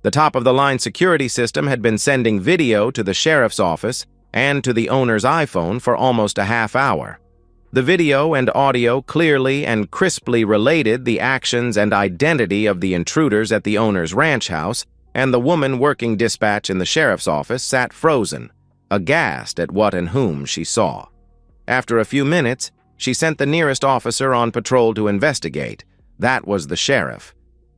The top-of-the-line security system had been sending video to the sheriff's office and to the owner's iPhone for almost a half hour. The video and audio clearly and crisply related the actions and identity of the intruders at the owner's ranch house, and the woman working dispatch in the sheriff's office sat frozen, aghast at what and whom she saw. After a few minutes, she sent the nearest officer on patrol to investigate. That was the sheriff.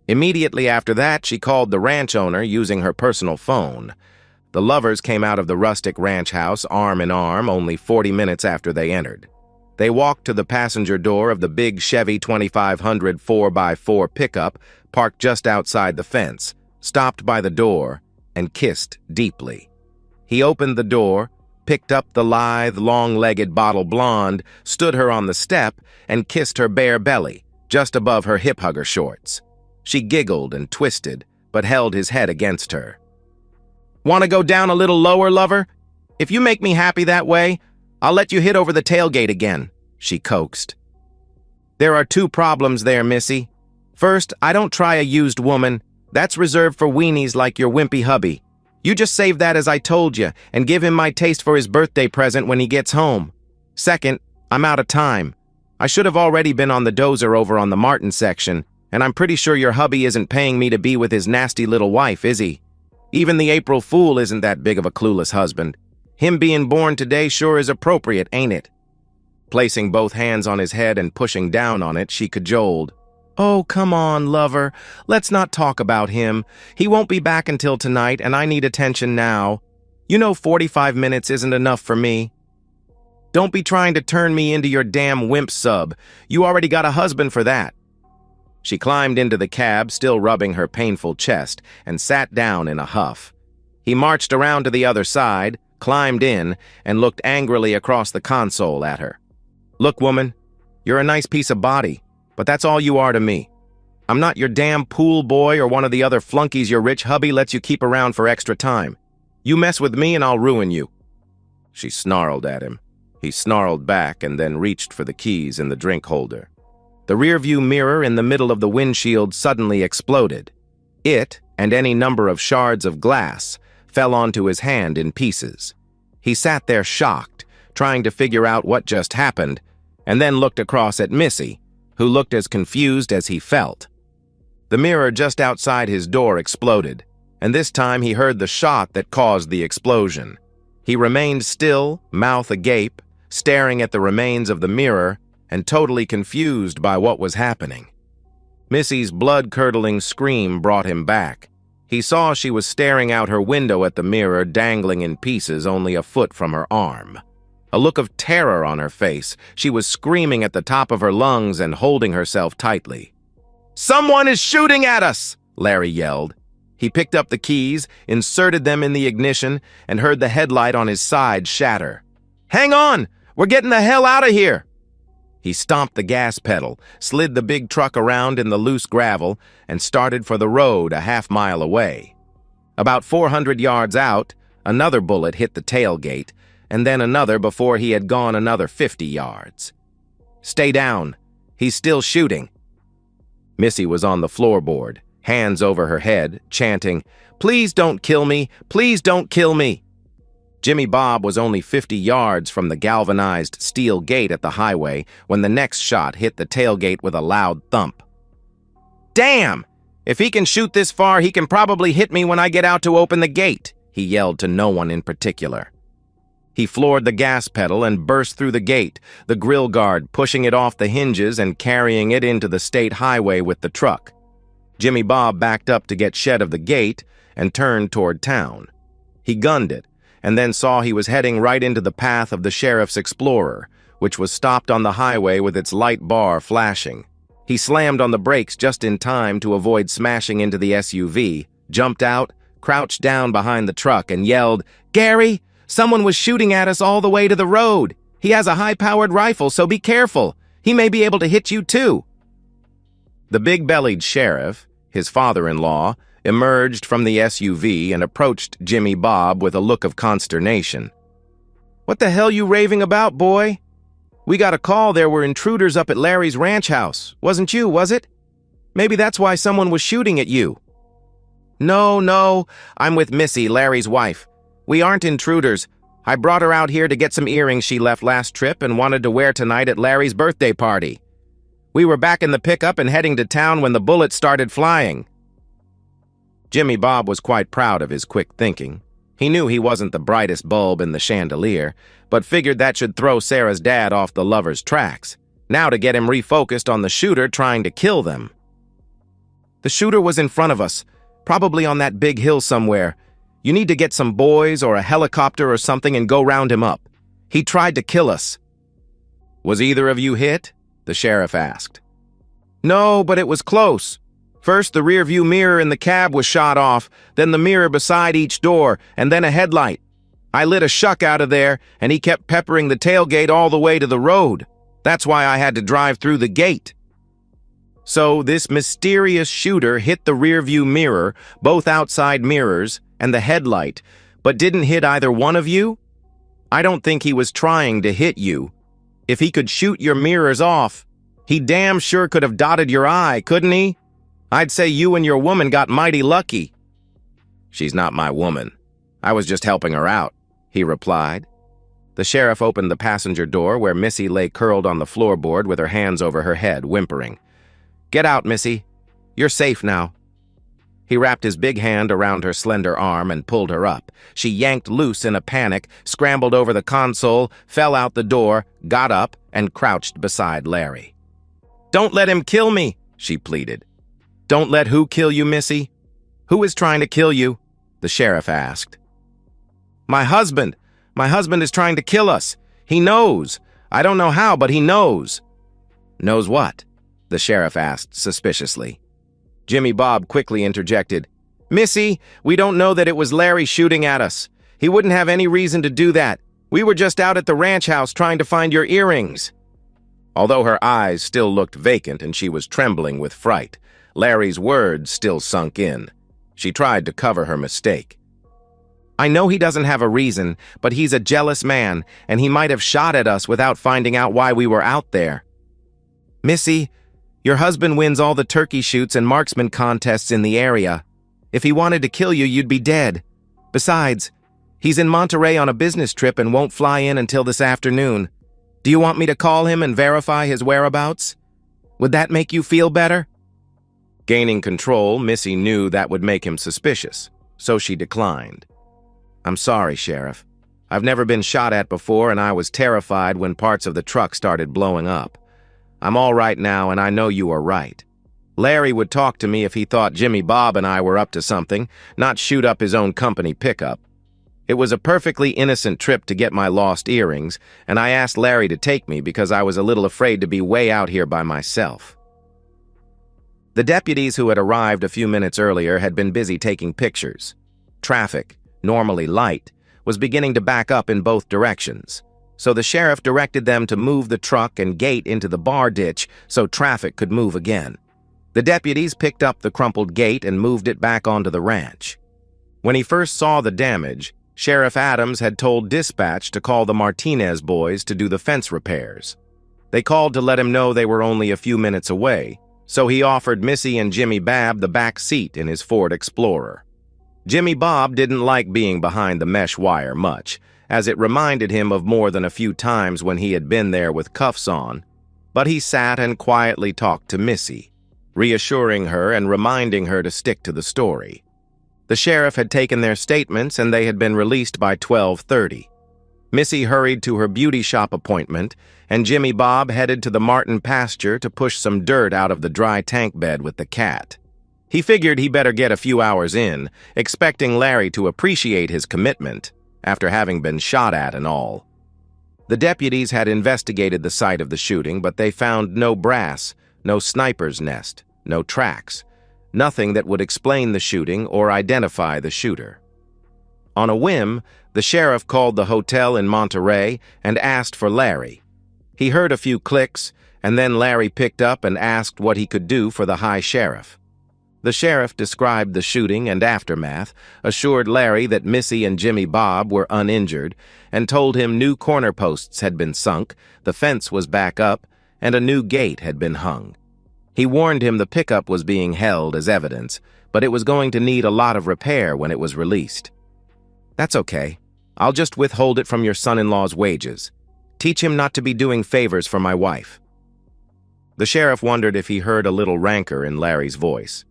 Immediately after that, she called the ranch owner using her personal phone. The lovers came out of the rustic ranch house arm in arm only 40 minutes after they entered. They walked to the passenger door of the big Chevy 2500 4x4 pickup parked just outside the fence, stopped by the door, and kissed deeply. He opened the door, picked up the lithe, long-legged bottle blonde, stood her on the step, and kissed her bare belly, just above her hip-hugger shorts. She giggled and twisted, but held his head against her. "Want to go down a little lower, lover? If you make me happy that way, I'll let you hit over the tailgate again," she coaxed. "There are two problems there, Missy. First, I don't try a used woman. That's reserved for weenies like your wimpy hubby. You just save that as I told you, and give him my taste for his birthday present when he gets home. Second, I'm out of time. I should have already been on the dozer over on the Martin section, and I'm pretty sure your hubby isn't paying me to be with his nasty little wife, is he? Even the April Fool isn't that big of a clueless husband. Him being born today sure is appropriate, ain't it?" Placing both hands on his head and pushing down on it, she cajoled. "Oh, come on, lover. Let's not talk about him. He won't be back until tonight, and I need attention now. You know 45 minutes isn't enough for me. Don't be trying to turn me into your damn wimp sub. You already got a husband for that." She climbed into the cab, still rubbing her painful chest, and sat down in a huff. He marched around to the other side, climbed in, and looked angrily across the console at her. "Look, woman, you're a nice piece of body, but that's all you are to me. I'm not your damn pool boy or one of the other flunkies your rich hubby lets you keep around for extra time. You mess with me and I'll ruin you." She snarled at him. He snarled back and then reached for the keys in the drink holder. The rearview mirror in the middle of the windshield suddenly exploded. It, and any number of shards of glass, fell onto his hand in pieces. He sat there shocked, trying to figure out what just happened, and then looked across at Missy, who looked as confused as he felt. The mirror just outside his door exploded, and this time he heard the shot that caused the explosion. He remained still, mouth agape, staring at the remains of the mirror and totally confused by what was happening. Missy's blood-curdling scream brought him back. He saw she was staring out her window at the mirror, dangling in pieces only a foot from her arm. A look of terror on her face, she was screaming at the top of her lungs and holding herself tightly. "Someone is shooting at us!" Larry yelled. He picked up the keys, inserted them in the ignition, and heard the headlight on his side shatter. "Hang on! We're getting the hell out of here!" He stomped the gas pedal, slid the big truck around in the loose gravel, and started for the road a half-mile away. About 400 yards out, another bullet hit the tailgate, and then another before he had gone another 50 yards. "Stay down. He's still shooting." Missy was on the floorboard, hands over her head, chanting, "Please don't kill me! Please don't kill me!" Jimmy Bob was only 50 yards from the galvanized steel gate at the highway when the next shot hit the tailgate with a loud thump. "Damn! If he can shoot this far, he can probably hit me when I get out to open the gate," he yelled to no one in particular. He floored the gas pedal and burst through the gate, the grill guard pushing it off the hinges and carrying it into the state highway with the truck. Jimmy Bob backed up to get shed of the gate and turned toward town. He gunned it, and then saw he was heading right into the path of the sheriff's Explorer, which was stopped on the highway with its light bar flashing. He slammed on the brakes just in time to avoid smashing into the SUV, jumped out, crouched down behind the truck, and yelled, "Gary, someone was shooting at us all the way to the road. He has a high-powered rifle, so be careful. He may be able to hit you too." The big-bellied sheriff, his father-in-law, emerged from the SUV and approached Jimmy Bob with a look of consternation. "What the hell you raving about, boy? We got a call there were intruders up at Larry's ranch house. Wasn't you, was it? Maybe that's why someone was shooting at you." No, no, I'm with Missy, Larry's wife. We aren't intruders. I brought her out here to get some earrings she left last trip and wanted to wear tonight at Larry's birthday party. We were back in the pickup and heading to town when the bullets started flying. Jimmy Bob was quite proud of his quick thinking. He knew he wasn't the brightest bulb in the chandelier, but figured that should throw Sarah's dad off the lovers' tracks, now to get him refocused on the shooter trying to kill them. The shooter was in front of us, probably on that big hill somewhere. You need to get some boys or a helicopter or something and go round him up. He tried to kill us. Was either of you hit? The sheriff asked. No, but it was close. First, the rearview mirror in the cab was shot off, then the mirror beside each door, and then a headlight. I lit a shuck out of there, and he kept peppering the tailgate all the way to the road. That's why I had to drive through the gate. So this mysterious shooter hit the rearview mirror, both outside mirrors, and the headlight, but didn't hit either one of you? I don't think he was trying to hit you. If he could shoot your mirrors off, he damn sure could have dotted your eye, couldn't he? I'd say you and your woman got mighty lucky. She's not my woman. I was just helping her out, he replied. The sheriff opened the passenger door where Missy lay curled on the floorboard with her hands over her head, whimpering. Get out, Missy. You're safe now. He wrapped his big hand around her slender arm and pulled her up. She yanked loose in a panic, scrambled over the console, fell out the door, got up, and crouched beside Larry. Don't let him kill me, she pleaded. Don't let who kill you, Missy? Who is trying to kill you? The sheriff asked. My husband. My husband is trying to kill us. He knows. I don't know how, but he knows. Knows what? The sheriff asked suspiciously. Jimmy Bob quickly interjected. Missy, we don't know that it was Larry shooting at us. He wouldn't have any reason to do that. We were just out at the ranch house trying to find your earrings. Although her eyes still looked vacant and she was trembling with fright, Larry's words still sunk in. She tried to cover her mistake. I know he doesn't have a reason, but he's a jealous man, and he might have shot at us without finding out why we were out there. Missy, your husband wins all the turkey shoots and marksman contests in the area. If he wanted to kill you, you'd be dead. Besides, he's in Monterey on a business trip and won't fly in until this afternoon. Do you want me to call him and verify his whereabouts? Would that make you feel better? Gaining control, Missy knew that would make him suspicious, so she declined. I'm sorry, Sheriff. I've never been shot at before, and I was terrified when parts of the truck started blowing up. I'm all right now, and I know you are right. Larry would talk to me if he thought Jimmy Bob and I were up to something, not shoot up his own company pickup. It was a perfectly innocent trip to get my lost earrings, and I asked Larry to take me because I was a little afraid to be way out here by myself. The deputies who had arrived a few minutes earlier had been busy taking pictures. Traffic, normally light, was beginning to back up in both directions, so the sheriff directed them to move the truck and gate into the bar ditch so traffic could move again. The deputies picked up the crumpled gate and moved it back onto the ranch. When he first saw the damage, Sheriff Adams had told dispatch to call the Martinez boys to do the fence repairs. They called to let him know they were only a few minutes away, so he offered Missy and Jimmy Bob the back seat in his Ford Explorer. Jimmy Bob didn't like being behind the mesh wire much, as it reminded him of more than a few times when he had been there with cuffs on, but he sat and quietly talked to Missy, reassuring her and reminding her to stick to the story. The sheriff had taken their statements and they had been released by 12:30. Missy hurried to her beauty shop appointment, and Jimmy Bob headed to the Martin pasture to push some dirt out of the dry tank bed with the cat. He figured he better get a few hours in, expecting Larry to appreciate his commitment, after having been shot at and all. The deputies had investigated the site of the shooting, but they found no brass, no sniper's nest, no tracks, nothing that would explain the shooting or identify the shooter. On a whim, the sheriff called the hotel in Monterey and asked for Larry. He heard a few clicks, and then Larry picked up and asked what he could do for the high sheriff. The sheriff described the shooting and aftermath, assured Larry that Missy and Jimmy Bob were uninjured, and told him new corner posts had been sunk, the fence was back up, and a new gate had been hung. He warned him the pickup was being held as evidence, but it was going to need a lot of repair when it was released. "That's okay. I'll just withhold it from your son-in-law's wages. Teach him not to be doing favors for my wife." The sheriff wondered if he heard a little rancor in Larry's voice.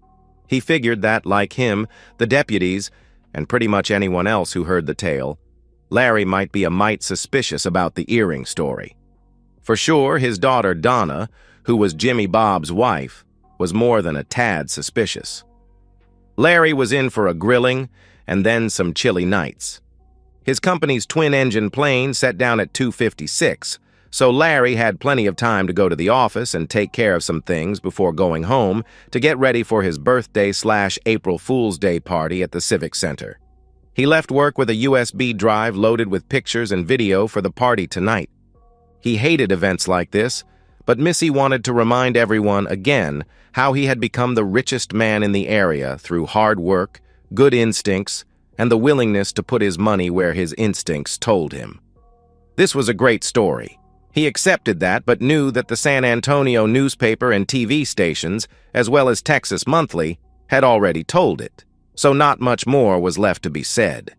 He figured that, like him, the deputies, and pretty much anyone else who heard the tale, Larry might be a mite suspicious about the earring story. For sure, his daughter Donna, who was Jimmy Bob's wife, was more than a tad suspicious. Larry was in for a grilling and then some chilly nights. His company's twin-engine plane set down at 2:56, so Larry had plenty of time to go to the office and take care of some things before going home to get ready for his birthday/April Fool's Day party at the Civic Center. He left work with a USB drive loaded with pictures and video for the party tonight. He hated events like this, but Missy wanted to remind everyone again how he had become the richest man in the area through hard work, good instincts, and the willingness to put his money where his instincts told him. This was a great story. He accepted that, but knew that the San Antonio newspaper and TV stations, as well as Texas Monthly, had already told it, so not much more was left to be said.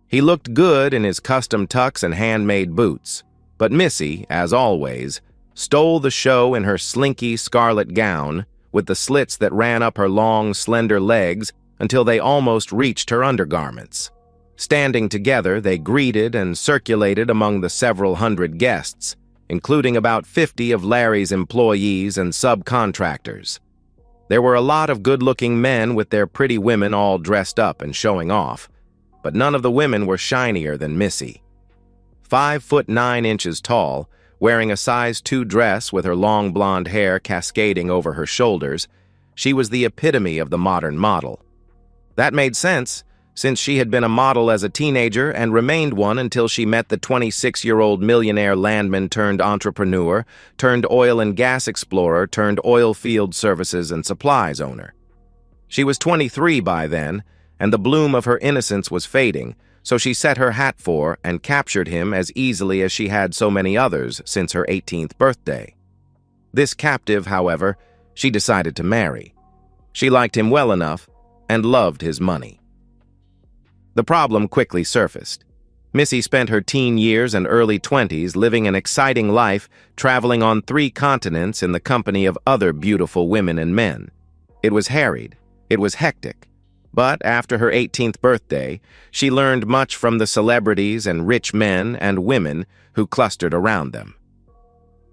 He looked good in his custom tux and handmade boots, but Missy, as always, stole the show in her slinky scarlet gown with the slits that ran up her long, slender legs until they almost reached her undergarments. Standing together, they greeted and circulated among the several hundred guests, including about 50 of Larry's employees and subcontractors. There were a lot of good-looking men with their pretty women all dressed up and showing off, but none of the women were shinier than Missy. 5'9" tall, wearing a size 2 dress with her long blonde hair cascading over her shoulders, she was the epitome of the modern model. That made sense, since she had been a model as a teenager and remained one until she met the 26-year-old millionaire landman turned entrepreneur, turned oil and gas explorer, turned oil field services and supplies owner. She was 23 by then, and the bloom of her innocence was fading, so she set her hat for and captured him as easily as she had so many others since her 18th birthday. This captive, however, she decided to marry. She liked him well enough and loved his money. The problem quickly surfaced. Missy spent her teen years and early 20s living an exciting life, traveling on 3 continents in the company of other beautiful women and men. It was harried. It was hectic. But after her 18th birthday, she learned much from the celebrities and rich men and women who clustered around them.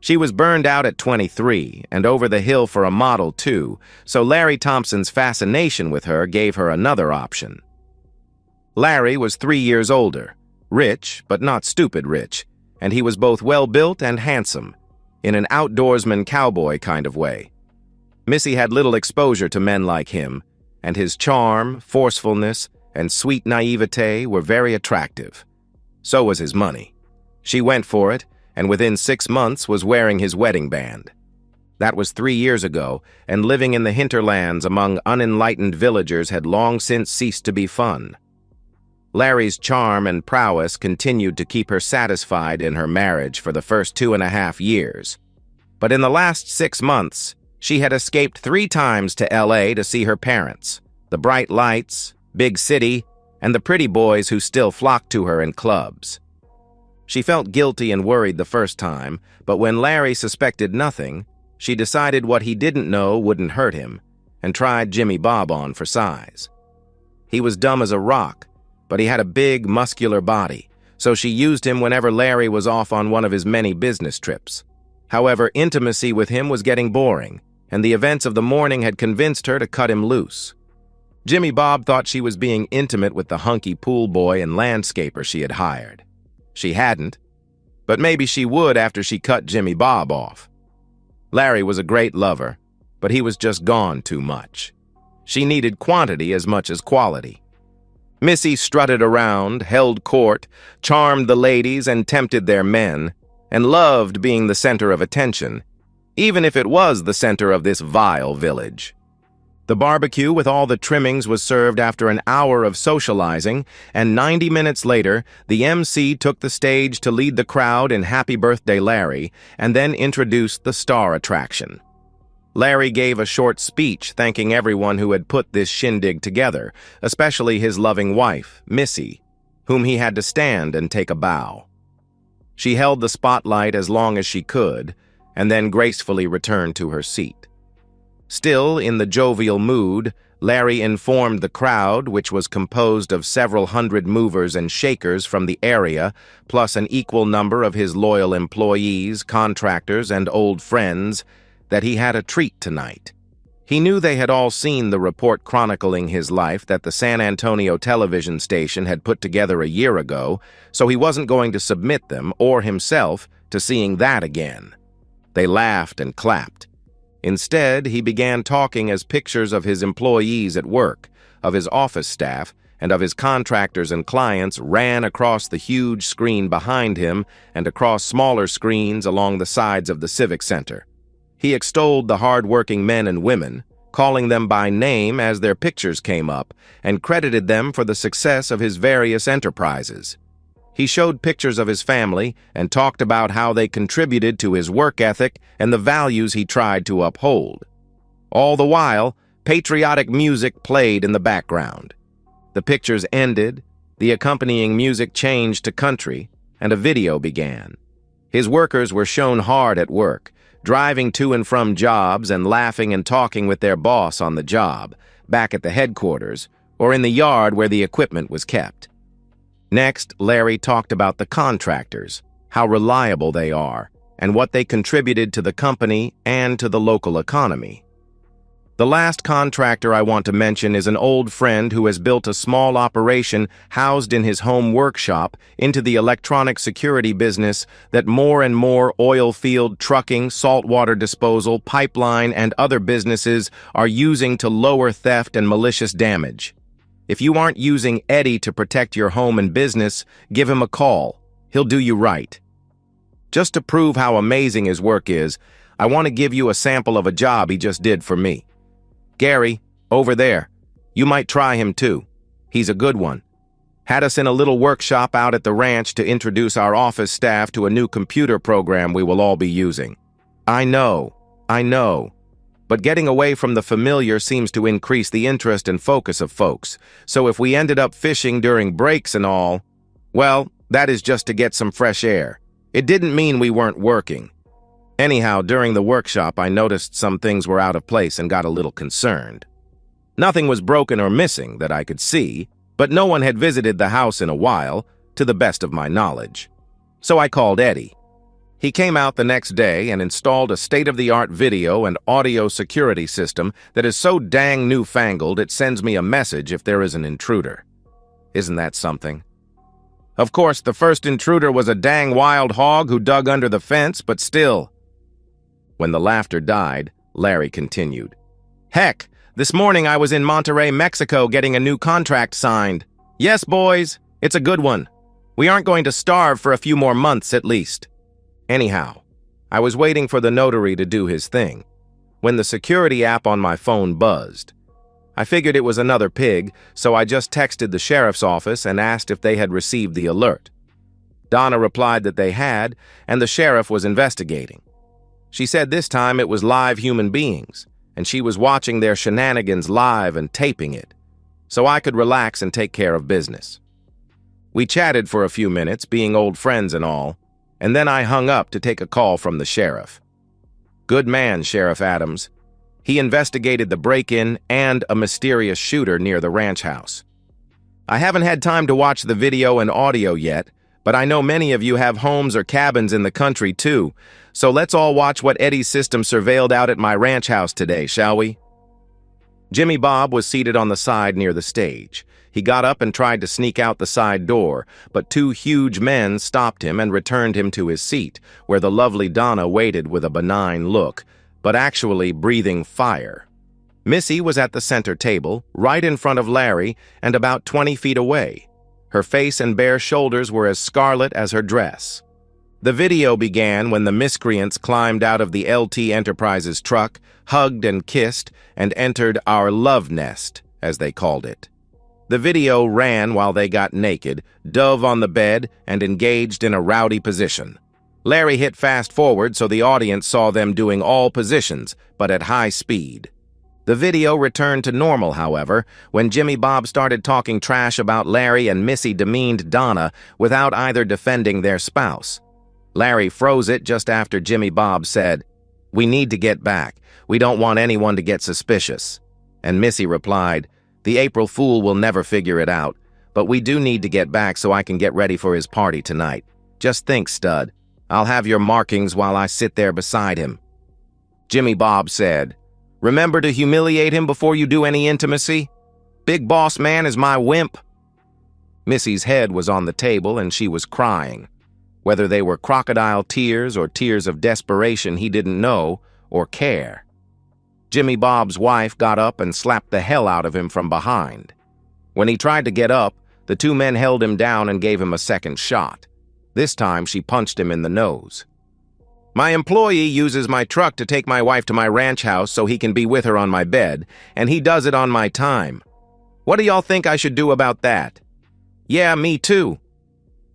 She was burned out at 23 and over the hill for a model too, so Larry Thompson's fascination with her gave her another option. Larry was 3 years older, rich but not stupid rich, and he was both well-built and handsome, in an outdoorsman cowboy kind of way. Missy had little exposure to men like him, and his charm, forcefulness, and sweet naivete were very attractive. So was his money. She went for it, and within 6 months was wearing his wedding band. That was 3 years ago, and living in the hinterlands among unenlightened villagers had long since ceased to be fun. Larry's charm and prowess continued to keep her satisfied in her marriage for the first 2.5 years. But in the last 6 months, she had escaped 3 times to LA to see her parents, the bright lights, big city, and the pretty boys who still flocked to her in clubs. She felt guilty and worried the first time, but when Larry suspected nothing, she decided what he didn't know wouldn't hurt him, and tried Jimmy Bob on for size. He was dumb as a rock, but he had a big, muscular body, so she used him whenever Larry was off on one of his many business trips. However, intimacy with him was getting boring, and the events of the morning had convinced her to cut him loose. Jimmy Bob thought she was being intimate with the hunky pool boy and landscaper she had hired. She hadn't, but maybe she would after she cut Jimmy Bob off. Larry was a great lover, but he was just gone too much. She needed quantity as much as quality. Missy strutted around, held court, charmed the ladies and tempted their men, and loved being the center of attention, even if it was the center of this vile village. The barbecue with all the trimmings was served after an hour of socializing, and 90 minutes later, the MC took the stage to lead the crowd in Happy Birthday Larry, and then introduced the star attraction. Larry gave a short speech thanking everyone who had put this shindig together, especially his loving wife, Missy, whom he had to stand and take a bow. She held the spotlight as long as she could, and then gracefully returned to her seat. Still in the jovial mood, Larry informed the crowd, which was composed of several hundred movers and shakers from the area, plus an equal number of his loyal employees, contractors, and old friends, that he had a treat tonight. He knew they had all seen the report chronicling his life that the San Antonio television station had put together a year ago, so he wasn't going to submit them, or himself, to seeing that again. They laughed and clapped. Instead, he began talking as pictures of his employees at work, of his office staff, and of his contractors and clients ran across the huge screen behind him and across smaller screens along the sides of the Civic Center. He extolled the hard-working men and women, calling them by name as their pictures came up, and credited them for the success of his various enterprises. He showed pictures of his family and talked about how they contributed to his work ethic and the values he tried to uphold. All the while, patriotic music played in the background. The pictures ended, the accompanying music changed to country, and a video began. His workers were shown hard at work, driving to and from jobs and laughing and talking with their boss on the job, back at the headquarters, or in the yard where the equipment was kept. Next, Larry talked about the contractors, how reliable they are, and what they contributed to the company and to the local economy. The last contractor I want to mention is an old friend who has built a small operation housed in his home workshop into the electronic security business that more and more oil field, trucking, saltwater disposal, pipeline, and other businesses are using to lower theft and malicious damage. If you aren't using Eddie to protect your home and business, give him a call. He'll do you right. Just to prove how amazing his work is, I want to give you a sample of a job he just did for me. Gary, over there. You might try him too. He's a good one. Had us in a little workshop out at the ranch to introduce our office staff to a new computer program we will all be using. I know. But getting away from the familiar seems to increase the interest and focus of folks. So if we ended up fishing during breaks and all, well, that is just to get some fresh air. It didn't mean we weren't working. Anyhow, during the workshop, I noticed some things were out of place and got a little concerned. Nothing was broken or missing that I could see, but no one had visited the house in a while, to the best of my knowledge. So I called Eddie. He came out the next day and installed a state-of-the-art video and audio security system that is so dang newfangled it sends me a message if there is an intruder. Isn't that something? Of course, the first intruder was a dang wild hog who dug under the fence, but still. When the laughter died, Larry continued. Heck, this morning I was in Monterrey, Mexico getting a new contract signed. Yes, boys, it's a good one. We aren't going to starve for a few more months at least. Anyhow, I was waiting for the notary to do his thing, when the security app on my phone buzzed. I figured it was another pig, so I just texted the sheriff's office and asked if they had received the alert. Donna replied that they had, and the sheriff was investigating. She said this time it was live human beings, and she was watching their shenanigans live and taping it, so I could relax and take care of business. We chatted for a few minutes, being old friends and all, and then I hung up to take a call from the sheriff. Good man, Sheriff Adams. He investigated the break-in and a mysterious shooter near the ranch house. I haven't had time to watch the video and audio yet, but I know many of you have homes or cabins in the country too, so let's all watch what Eddie's system surveilled out at my ranch house today, shall we? Jimmy Bob was seated on the side near the stage. He got up and tried to sneak out the side door, but two huge men stopped him and returned him to his seat, where the lovely Donna waited with a benign look, but actually breathing fire. Missy was at the center table, right in front of Larry and about 20 feet away. Her face and bare shoulders were as scarlet as her dress. The video began when the miscreants climbed out of the LT Enterprises truck, hugged and kissed, and entered our love nest, as they called it. The video ran while they got naked, dove on the bed, and engaged in a rowdy position. Larry hit fast forward so the audience saw them doing all positions, but at high speed. The video returned to normal, however, when Jimmy Bob started talking trash about Larry and Missy demeaned Donna without either defending their spouse. Larry froze it just after Jimmy Bob said, "We need to get back. We don't want anyone to get suspicious." And Missy replied, "The April Fool will never figure it out, but we do need to get back so I can get ready for his party tonight. Just think, stud. I'll have your markings while I sit there beside him." Jimmy Bob said, "Remember to humiliate him before you do any intimacy? Big Boss Man is my wimp." Missy's head was on the table and she was crying. Whether they were crocodile tears or tears of desperation, he didn't know or care. Jimmy Bob's wife got up and slapped the hell out of him from behind. When he tried to get up, the two men held him down and gave him a second shot. This time, she punched him in the nose. "My employee uses my truck to take my wife to my ranch house so he can be with her on my bed, and he does it on my time. What do y'all think I should do about that?" "Yeah, me too."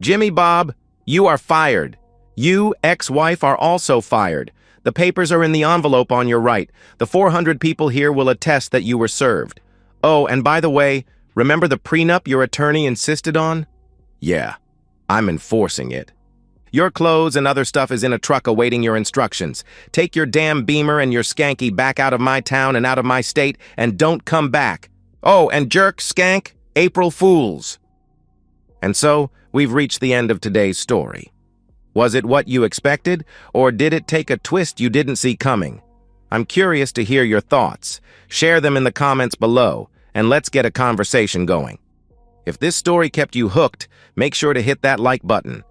"Jimmy Bob, you are fired. You, ex-wife, are also fired. The papers are in the envelope on your right. The 400 people here will attest that you were served. Oh, and by the way, remember the prenup your attorney insisted on?" "Yeah, I'm enforcing it." "Your clothes and other stuff is in a truck awaiting your instructions. Take your damn Beamer and your skanky back out of my town and out of my state, and don't come back. Oh, and jerk, skank, April Fools." And so, we've reached the end of today's story. Was it what you expected, or did it take a twist you didn't see coming? I'm curious to hear your thoughts. Share them in the comments below, and let's get a conversation going. If this story kept you hooked, make sure to hit that like button.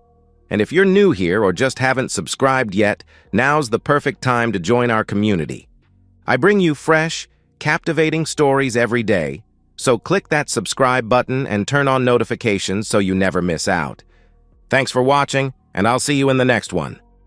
And if you're new here or just haven't subscribed yet, now's the perfect time to join our community. I bring you fresh, captivating stories every day, so click that subscribe button and turn on notifications so you never miss out. Thanks for watching, and I'll see you in the next one.